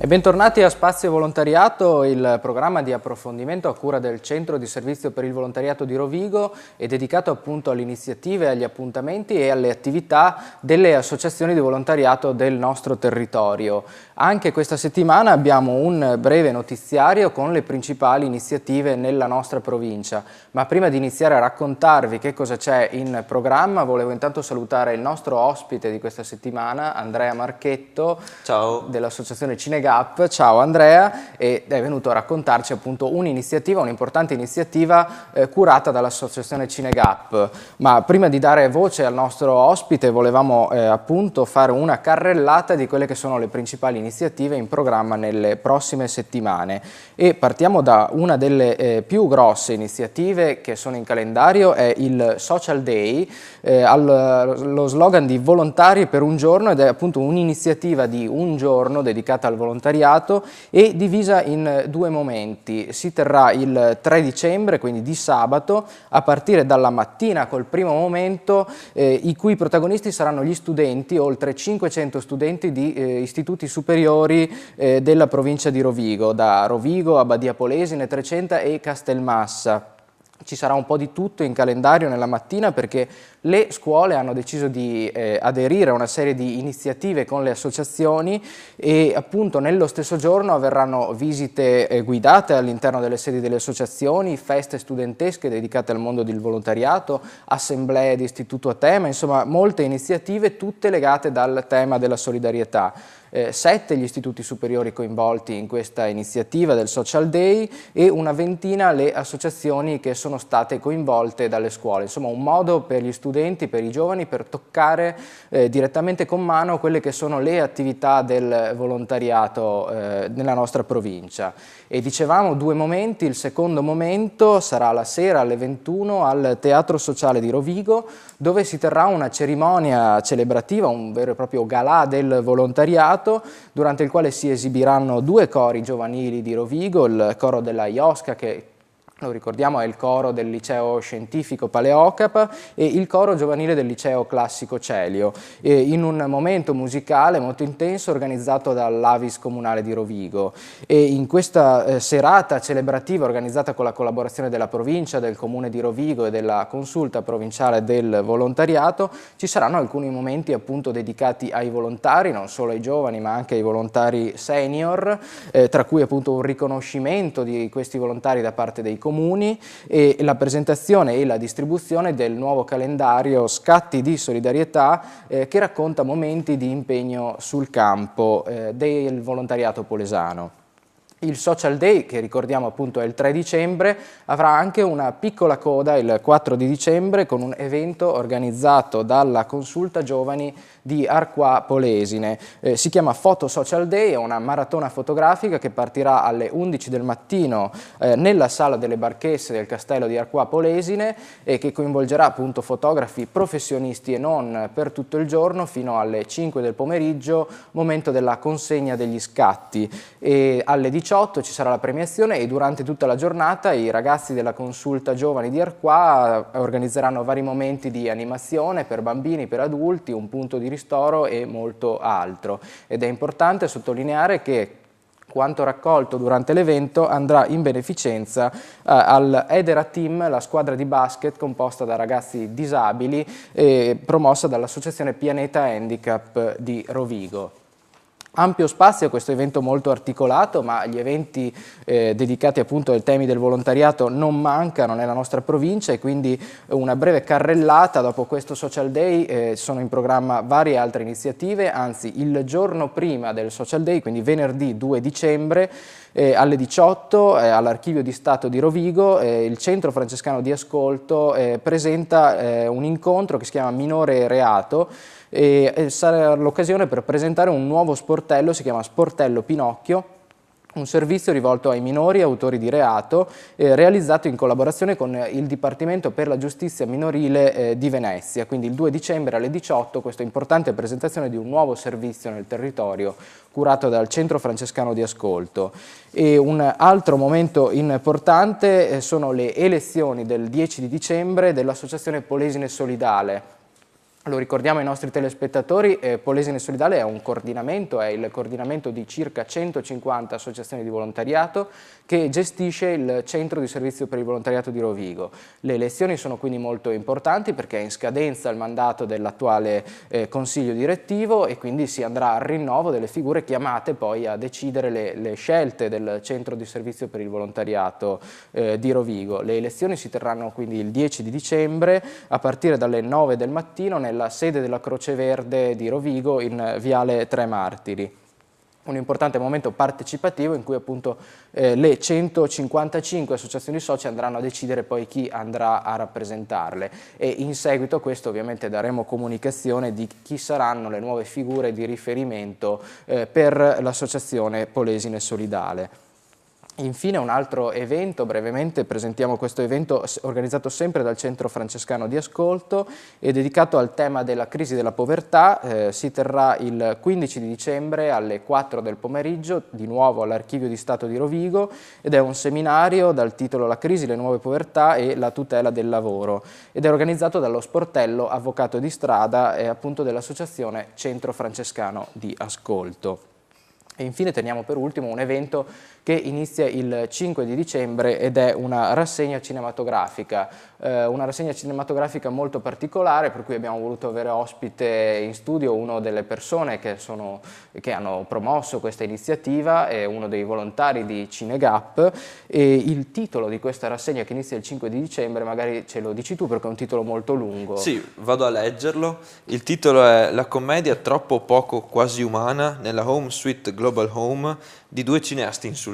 E bentornati a Spazio Volontariato, il programma di approfondimento a cura del Centro di Servizio per il Volontariato di Rovigo è dedicato appunto alle iniziative, agli appuntamenti e alle attività delle associazioni di volontariato del nostro territorio. Anche questa settimana abbiamo un breve notiziario con le principali iniziative nella nostra provincia, ma prima di iniziare a raccontarvi che cosa c'è in programma volevo intanto salutare il nostro ospite di questa settimana, Andrea Marchetto. Ciao. Dell'associazione Cinegap. Ciao Andrea, ed è venuto a raccontarci appunto un'iniziativa, un'importante iniziativa curata dall'associazione Cinegap. Ma prima di dare voce al nostro ospite volevamo appunto fare una carrellata di quelle che sono le principali iniziative in programma nelle prossime settimane e partiamo da una delle più grosse iniziative che sono in calendario, è il Social Day, lo slogan di Volontari per un giorno, ed è appunto un'iniziativa di un giorno dedicata al volontariato e divisa in due momenti. Si terrà il 3 dicembre, quindi di sabato, a partire dalla mattina col primo momento, i cui protagonisti saranno gli studenti, oltre 500 studenti di istituti superiori della provincia di Rovigo, da Rovigo a Badia Polesine, Trecenta e Castelmassa. Ci sarà un po' di tutto in calendario nella mattina perché le scuole hanno deciso di aderire a una serie di iniziative con le associazioni e appunto nello stesso giorno avverranno visite guidate all'interno delle sedi delle associazioni, feste studentesche dedicate al mondo del volontariato, assemblee di istituto a tema, insomma molte iniziative tutte legate dal tema della solidarietà. 7 gli istituti superiori coinvolti in questa iniziativa del Social Day e una ventina le associazioni che sono state coinvolte dalle scuole. Insomma un modo per gli studenti, per i giovani, per toccare direttamente con mano quelle che sono le attività del volontariato nella nostra provincia. E dicevamo due momenti, il secondo momento sarà la sera alle 21 al Teatro Sociale di Rovigo, dove si terrà una cerimonia celebrativa, un vero e proprio galà del volontariato, durante il quale si esibiranno due cori giovanili di Rovigo, il coro della Iosca, che lo ricordiamo è il coro del liceo scientifico Paleocapa, e il coro giovanile del liceo classico Celio, in un momento musicale molto intenso organizzato dall'Avis Comunale di Rovigo. E in questa serata celebrativa organizzata con la collaborazione della provincia, del comune di Rovigo e della consulta provinciale del volontariato ci saranno alcuni momenti appunto dedicati ai volontari, non solo ai giovani ma anche ai volontari senior, tra cui appunto un riconoscimento di questi volontari da parte dei comuni e la presentazione e la distribuzione del nuovo calendario Scatti di solidarietà che racconta momenti di impegno sul campo del volontariato polesano. Il Social Day, che ricordiamo appunto è il 3 dicembre, avrà anche una piccola coda il 4 di dicembre con un evento organizzato dalla Consulta Giovani di Arquà Polesine. Si chiama Photo Social Day, è una maratona fotografica che partirà alle 11 del mattino nella Sala delle Barchesse del Castello di Arquà Polesine e che coinvolgerà appunto fotografi professionisti e non per tutto il giorno fino alle 5 del pomeriggio, momento della consegna degli scatti. E alle 18 ci sarà la premiazione e durante tutta la giornata i ragazzi della Consulta Giovani di Arquà organizzeranno vari momenti di animazione per bambini, per adulti, un punto di ristoro e molto altro. Ed è importante sottolineare che quanto raccolto durante l'evento andrà in beneficenza al Edera Team, la squadra di basket composta da ragazzi disabili promossa dall'associazione Pianeta Handicap di Rovigo. Ampio spazio a questo evento molto articolato, ma gli eventi dedicati appunto ai temi del volontariato non mancano nella nostra provincia e quindi una breve carrellata. Dopo questo Social Day sono in programma varie altre iniziative, anzi il giorno prima del Social Day, quindi venerdì 2 dicembre, alle 18 all'Archivio di Stato di Rovigo il Centro Francescano di Ascolto presenta un incontro che si chiama Minore Reato e sarà l'occasione per presentare un nuovo sportello, si chiama Sportello Pinocchio, un servizio rivolto ai minori autori di reato realizzato in collaborazione con il Dipartimento per la Giustizia Minorile di Venezia. Quindi il 2 dicembre alle 18 questa importante presentazione di un nuovo servizio nel territorio curato dal Centro Francescano di Ascolto. E un altro momento importante sono le elezioni del 10 di dicembre dell'Associazione Polesine Solidale. Lo ricordiamo ai nostri telespettatori, Polesine Solidale è un coordinamento, è il coordinamento di circa 150 associazioni di volontariato che gestisce il centro di servizio per il volontariato di Rovigo. Le elezioni sono quindi molto importanti perché è in scadenza il mandato dell'attuale consiglio direttivo e quindi si andrà al rinnovo delle figure chiamate poi a decidere le scelte del centro di servizio per il volontariato di Rovigo. Le elezioni si terranno quindi il 10 di dicembre a partire dalle 9 del mattino nella sede della Croce Verde di Rovigo in Viale Tre Martiri. Un importante momento partecipativo in cui appunto le 155 associazioni soci andranno a decidere poi chi andrà a rappresentarle e in seguito a questo ovviamente daremo comunicazione di chi saranno le nuove figure di riferimento per l'associazione Polesine Solidale. Infine un altro evento, brevemente presentiamo questo evento organizzato sempre dal Centro Francescano di Ascolto e dedicato al tema della crisi della povertà, si terrà il 15 di dicembre alle 4 del pomeriggio, di nuovo all'Archivio di Stato di Rovigo ed è un seminario dal titolo La crisi, le nuove povertà e la tutela del lavoro ed è organizzato dallo sportello Avvocato di Strada e appunto dell'Associazione Centro Francescano di Ascolto. E infine teniamo per ultimo un evento che inizia il 5 di dicembre ed è una rassegna cinematografica molto particolare per cui abbiamo voluto avere ospite in studio una delle persone che hanno promosso questa iniziativa, è uno dei volontari di CineGap e il titolo di questa rassegna che inizia il 5 di dicembre, magari ce lo dici tu perché è un titolo molto lungo. Sì, vado a leggerlo. Il titolo è La commedia troppo poco quasi umana nella Home Sweet Global Home di due cineasti insulari.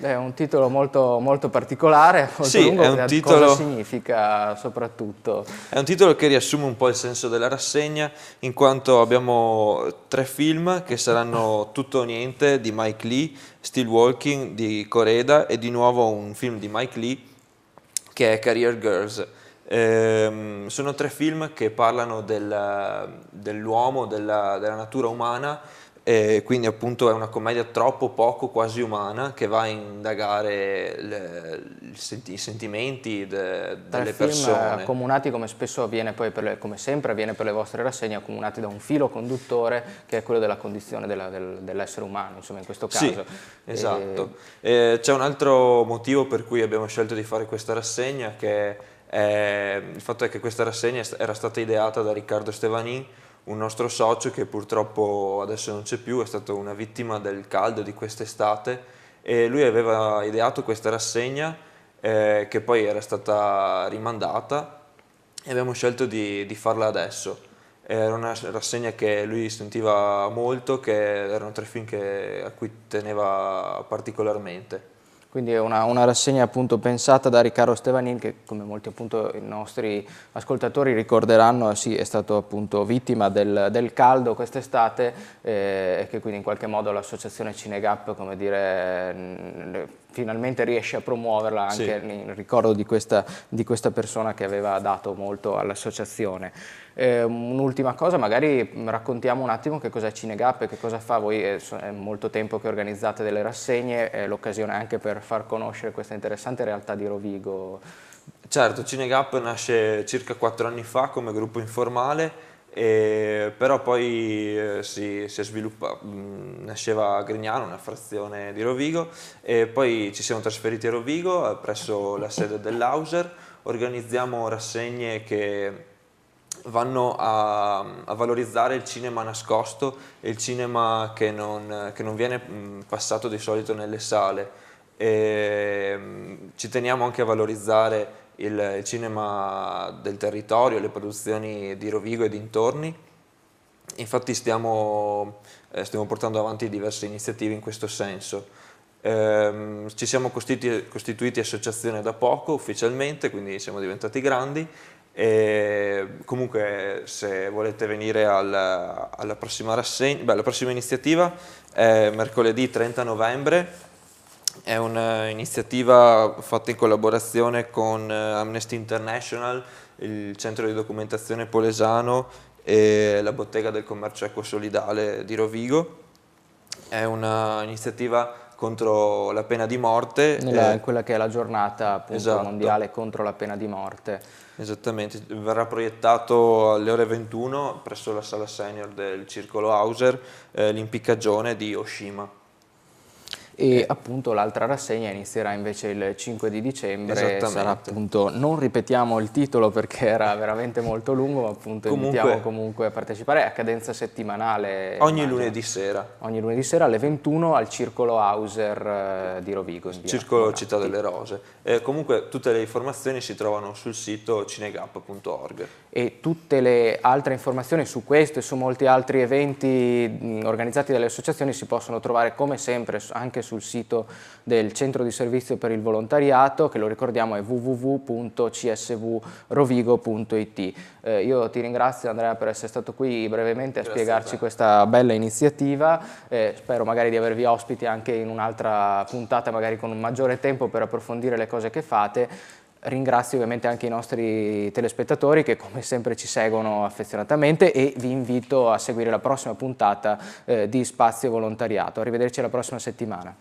È un titolo molto, molto particolare, molto Sì, lungo, è un titolo... cosa significa soprattutto? È un titolo che riassume un po' il senso della rassegna, in quanto abbiamo 3 film che saranno Tutto o Niente di Mike Lee, Still Walking di Coreda e di nuovo un film di Mike Lee che è Career Girls. Sono 3 film che parlano dell'uomo, della natura umana, quindi appunto è una commedia troppo poco quasi umana che va a indagare i sentimenti delle persone. Accomunati come spesso avviene poi, come sempre avviene per le vostre rassegne, accomunati da un filo conduttore che è quello della condizione dell'essere umano, insomma in questo caso. Sì, esatto. C'è un altro motivo per cui abbiamo scelto di fare questa rassegna, che il fatto è che questa rassegna era stata ideata da Riccardo Stevanin, un nostro socio che purtroppo adesso non c'è più, è stato una vittima del caldo di quest'estate e lui aveva ideato questa rassegna che poi era stata rimandata e abbiamo scelto di farla adesso. Era una rassegna che lui sentiva molto, che erano 3 film a cui teneva particolarmente. Quindi è una rassegna appunto pensata da Riccardo Stevanin che come molti appunto i nostri ascoltatori ricorderanno sì, è stato appunto vittima del caldo quest'estate e che quindi in qualche modo l'associazione CineGap come dire finalmente riesce a promuoverla anche sì, in ricordo di questa persona che aveva dato molto all'associazione. Un'ultima cosa, magari raccontiamo un attimo che cos'è CineGap e che cosa fa. Voi è molto tempo che organizzate delle rassegne, è l'occasione anche per far conoscere questa interessante realtà di Rovigo. Certo, CineGap nasce circa 4 anni fa come gruppo informale, però poi si è sviluppato, nasceva a Grignano, una frazione di Rovigo, e poi ci siamo trasferiti a Rovigo presso la sede dell'Auser. Organizziamo rassegne che vanno a valorizzare il cinema nascosto e il cinema che non viene passato di solito nelle sale. Ci teniamo anche a valorizzare il cinema del territorio, le produzioni di Rovigo e dintorni. Infatti stiamo portando avanti diverse iniziative in questo senso. Ci siamo costituiti associazione da poco ufficialmente, quindi siamo diventati grandi. E comunque se volete venire alla prossima rassegna, la prossima iniziativa è mercoledì 30 novembre. È un'iniziativa fatta in collaborazione con Amnesty International, il centro di documentazione polesano e la bottega del commercio equo solidale di Rovigo. È un'iniziativa contro la pena di morte. In quella che è la giornata appunto esatto. mondiale contro la pena di morte. Esattamente, verrà proiettato alle ore 21 presso la sala senior del Circolo Hauser l'impiccagione di Oshima. E appunto l'altra rassegna inizierà invece il 5 di dicembre, sarà appunto, non ripetiamo il titolo perché era veramente molto lungo, ma appunto invitiamo comunque a partecipare a cadenza settimanale. Ogni lunedì sera. Ogni lunedì sera alle 21 al Circolo Hauser di Rovigo. Circolo Città delle Rose. Comunque tutte le informazioni si trovano sul sito cinegap.org. E tutte le altre informazioni su questo e su molti altri eventi organizzati dalle associazioni si possono trovare come sempre anche sul sito del Centro di Servizio per il Volontariato, che lo ricordiamo è www.csvrovigo.it. Io ti ringrazio Andrea per essere stato qui brevemente a spiegarci questa bella iniziativa, spero magari di avervi ospiti anche in un'altra puntata, magari con un maggiore tempo per approfondire le cose che fate. Ringrazio ovviamente anche i nostri telespettatori che come sempre ci seguono affezionatamente e vi invito a seguire la prossima puntata di Spazio Volontariato. Arrivederci alla prossima settimana.